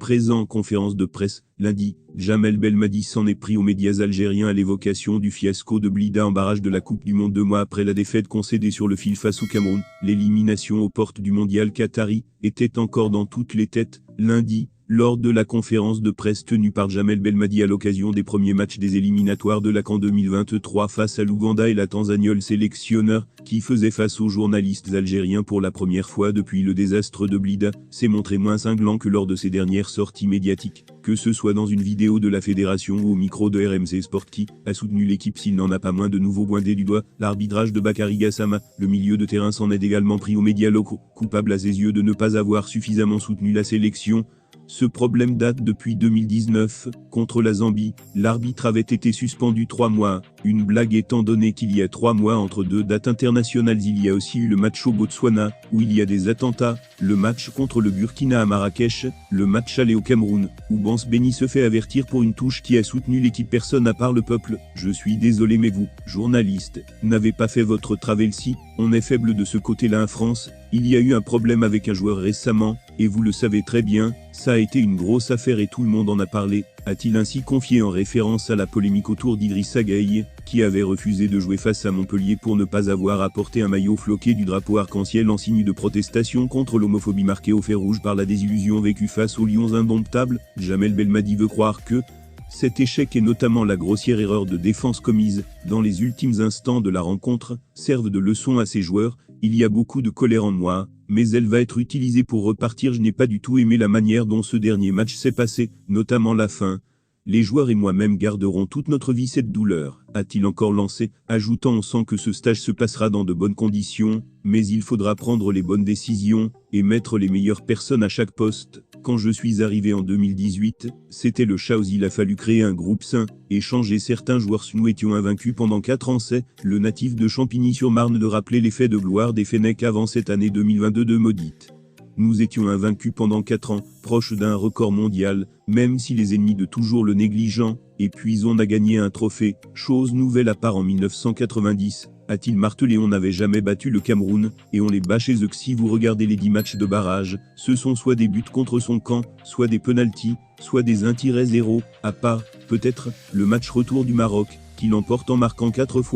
Présent en conférence de presse, lundi, Jamel Belmadi s'en est pris aux médias algériens à l'évocation du fiasco de Blida en barrage de la Coupe du Monde 2 mois après la défaite concédée sur le fil face au Cameroun. L'élimination aux portes du mondial qatari était encore dans toutes les têtes, lundi, lors de la conférence de presse tenue par Jamel Belmadi à l'occasion des premiers matchs des éliminatoires de la CAN 2023 face à l'Ouganda et la Tanzanie. Le sélectionneur, qui faisait face aux journalistes algériens pour la première fois depuis le désastre de Blida, s'est montré moins cinglant que lors de ses dernières sorties médiatiques. Que ce soit dans une vidéo de la fédération ou au micro de RMC Sport, qui a soutenu l'équipe s'il n'en a pas moins de nouveau pointé du doigt l'arbitrage de Bakary Gassama. Le milieu de terrain s'en est également pris aux médias locaux, coupable à ses yeux de ne pas avoir suffisamment soutenu la sélection. Ce problème date depuis 2019. Contre la Zambie, l'arbitre avait été suspendu 3 mois. Une blague étant donné qu'il y a 3 mois entre deux dates internationales. Il y a aussi eu le match au Botswana, où il y a des attentats, le match contre le Burkina à Marrakech, le match aller au Cameroun, où Bans Béni se fait avertir pour une touche qui a soutenu l'équipe. Personne à part le peuple. Je suis désolé, mais vous, journalistes, n'avez pas fait votre travail. Si on est faible de ce côté-là en France, il y a eu un problème avec un joueur récemment, et vous le savez très bien, ça a été une grosse affaire et tout le monde en a parlé, a-t-il ainsi confié en référence à la polémique autour d'Idrissa Gueye, qui avait refusé de jouer face à Montpellier pour ne pas avoir apporté un maillot floqué du drapeau arc-en-ciel en signe de protestation contre l'homophobie marquée au fer rouge par la désillusion vécue face aux Lions indomptables. Jamel Belmadi veut croire que cet échec et notamment la grossière erreur de défense commise dans les ultimes instants de la rencontre servent de leçon à ses joueurs. Il y a beaucoup de colère en moi, mais elle va être utilisée pour repartir. Je n'ai pas du tout aimé la manière dont ce dernier match s'est passé, notamment la fin. Les joueurs et moi-même garderons toute notre vie cette douleur, a-t-il encore lancé, ajoutant on sent que ce stage se passera dans de bonnes conditions, mais il faudra prendre les bonnes décisions, et mettre les meilleures personnes à chaque poste. Quand je suis arrivé en 2018, c'était le chaos. Il a fallu créer un groupe sain, et changer certains joueurs. Nous étions invaincus pendant 4 ans. C'est le natif de Champigny-sur-Marne de rappeler l'effet de gloire des Fennecs avant cette année 2022 de maudite. Nous étions invaincus pendant 4 ans, proches d'un record mondial, même si les ennemis de toujours le négligent, et puis on a gagné un trophée, chose nouvelle à part en 1990, a-t-il martelé. On n'avait jamais battu le Cameroun, et on les bat chez eux. Si vous regardez les 10 matchs de barrage, ce sont soit des buts contre son camp, soit des penalties, soit des 1-0, à part, peut-être, le match retour du Maroc, qui l'emporte en marquant 4 fois.